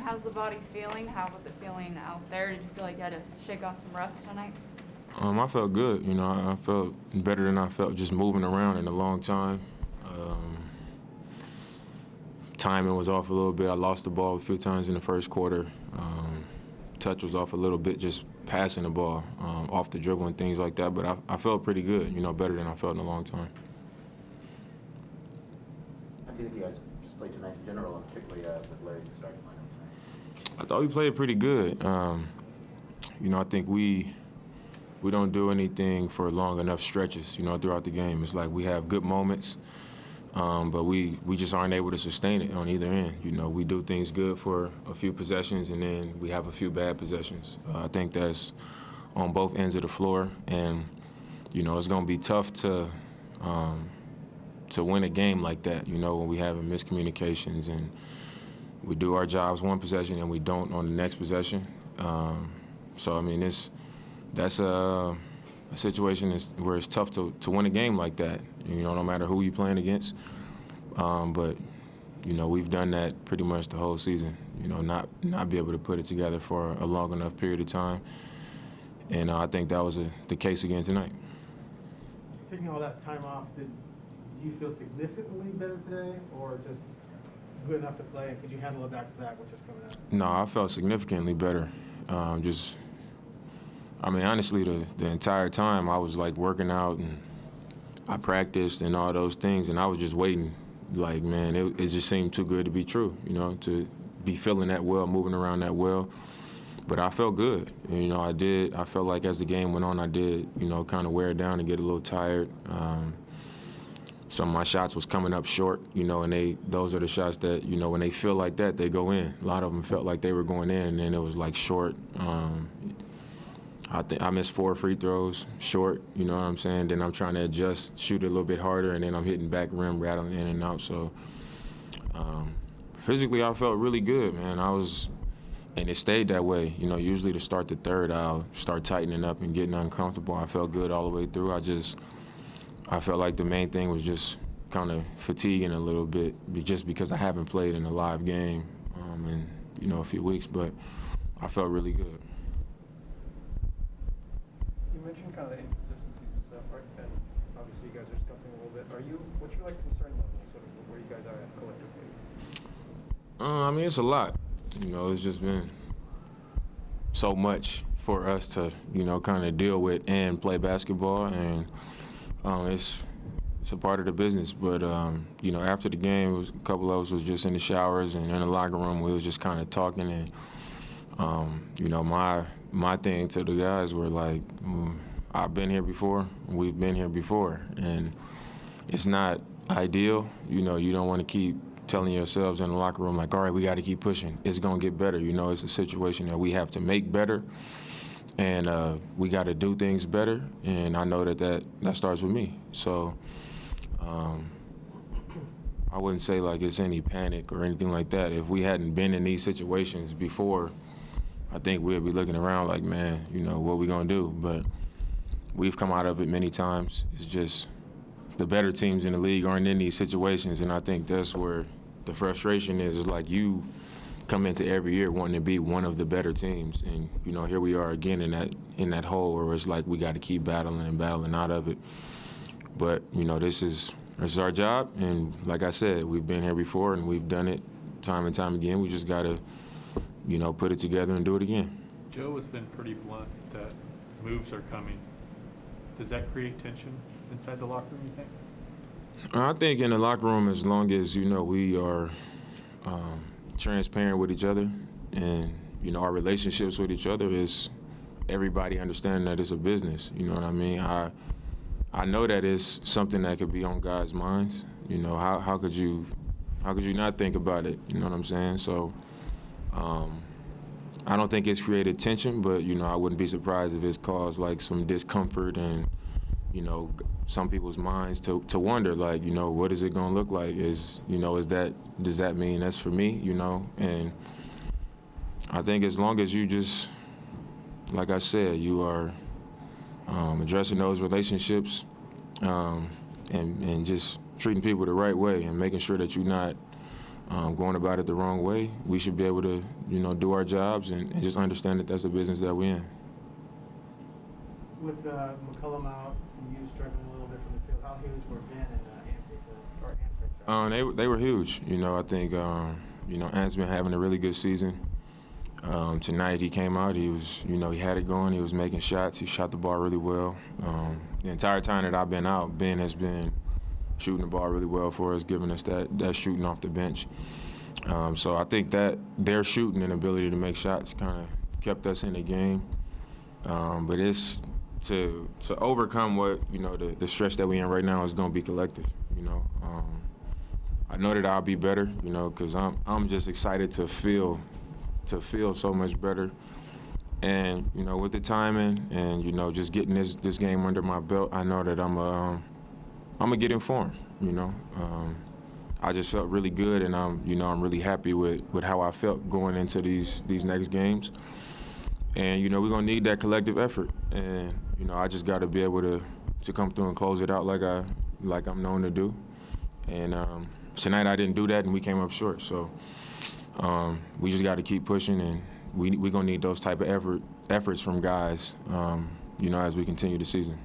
how's the body feeling? How was it feeling out there? Did you feel like you had to shake off some rust tonight? I felt good. I felt better than I felt just moving around in a long time. Timing was off a little bit. I lost the ball a few times in the first quarter. Touch was off a little bit, just passing the ball off the dribble and things like that. But I felt pretty good, better than I felt in a long time. How do you think you guys just played tonight in general, and particularly with Larry starting lineup? I thought we played pretty good. I think we don't do anything for long enough stretches, throughout the game. It's like we have good moments, but we just aren't able to sustain it on either end. We do things good for a few possessions, and then we have a few bad possessions. I think that's on both ends of the floor, and, it's going to be tough to win a game like that, when we have miscommunications and we do our jobs one possession and we don't on the next possession. That's a situation where it's tough to win a game like that, no matter who you're playing against. But we've done that pretty much the whole season, not be able to put it together for a long enough period of time. And I think that was the case again tonight. Taking all that time off, do you feel significantly better today, or just good enough to play? And could you handle it back to back with just coming out? No, I felt significantly better. Honestly, the entire time I was like working out and I practiced and all those things, and I was just waiting. Like, man, it just seemed too good to be true, to be feeling that well, moving around that well. But I felt good. I felt like as the game went on, I did, kind of wear down and get a little tired. Some of my shots was coming up short, and those are the shots that, when they feel like that, they go in. A lot of them felt like they were going in, and then it was like short. I think I missed 4 free throws short, you know what I'm saying? Then I'm trying to adjust, shoot it a little bit harder, and then I'm hitting back rim, rattling in and out. So physically, I felt really good, man. And it stayed that way. Usually to start the third, I'll start tightening up and getting uncomfortable. I felt good all the way through. I felt like the main thing was just kind of fatiguing a little bit, just because I haven't played in a live game in a few weeks, but I felt really good. You mentioned kind of the inconsistencies and stuff, right? And obviously you guys are scuffling a little bit. What's your concern level, sort of where you guys are at collectively? It's a lot. It's just been so much for us to, kind of deal with and play basketball, and it's a part of the business. But, after the game, a couple of us was just in the showers and in the locker room. We was just kind of talking, and, my thing to the guys were like, I've been here before, we've been here before, and it's not ideal. You don't want to keep telling yourselves in the locker room, like, all right, we got to keep pushing. It's going to get better. It's a situation that we have to make better, and we got to do things better, and I know that starts with me. So I wouldn't say like it's any panic or anything like that. If we hadn't been in these situations before, I think we'd be looking around like, man, what we going to do? But we've come out of it many times. It's just the better teams in the league aren't in these situations, and I think that's where the frustration is. It's like you come into every year wanting to be one of the better teams, and here we are again in that hole where it's like we got to keep battling and battling out of it. But this is our job, and like I said, we've been here before and we've done it time and time again. We just got to put it together and do it again. Joe has been pretty blunt that moves are coming. Does that create tension inside the locker room, you think? I think in the locker room, as long as, we are transparent with each other and, our relationships with each other is everybody understanding that it's a business, you know what I mean? I know that it's something that could be on guys' minds. How could you not think about it, you know what I'm saying? So I don't think it's created tension, but, I wouldn't be surprised if it's caused like some discomfort and, some people's minds to wonder, like, what is it going to look like? Does that mean that's for me, And I think as long as you just, like I said, you are addressing those relationships and just treating people the right way and making sure that you're not going about it the wrong way. We should be able to, do our jobs and just understand that that's the business that we're in. With McCollum out and you struggling a little bit from the field, how huge were Ben and Anthony? They were huge. I think Ant's been having a really good season. Tonight he came out. He was, he had it going. He was making shots. He shot the ball really well. The entire time that I've been out, Ben has been shooting the ball really well for us, giving us that shooting off the bench. So I think that their shooting and ability to make shots kind of kept us in the game. But it's to overcome what the stretch that we're in right now is going to be collective. I know that I'll be better, because I'm just excited to feel so much better. And with the timing and just getting this game under my belt, I know that I'm gonna get informed. I just felt really good, and I'm really happy with how I felt going into these next games. And we're gonna need that collective effort, and I just got to be able to come through and close it out like I'm known to do. And tonight I didn't do that, and we came up short. So we just got to keep pushing, and we're gonna need those type of efforts from guys, as we continue the season.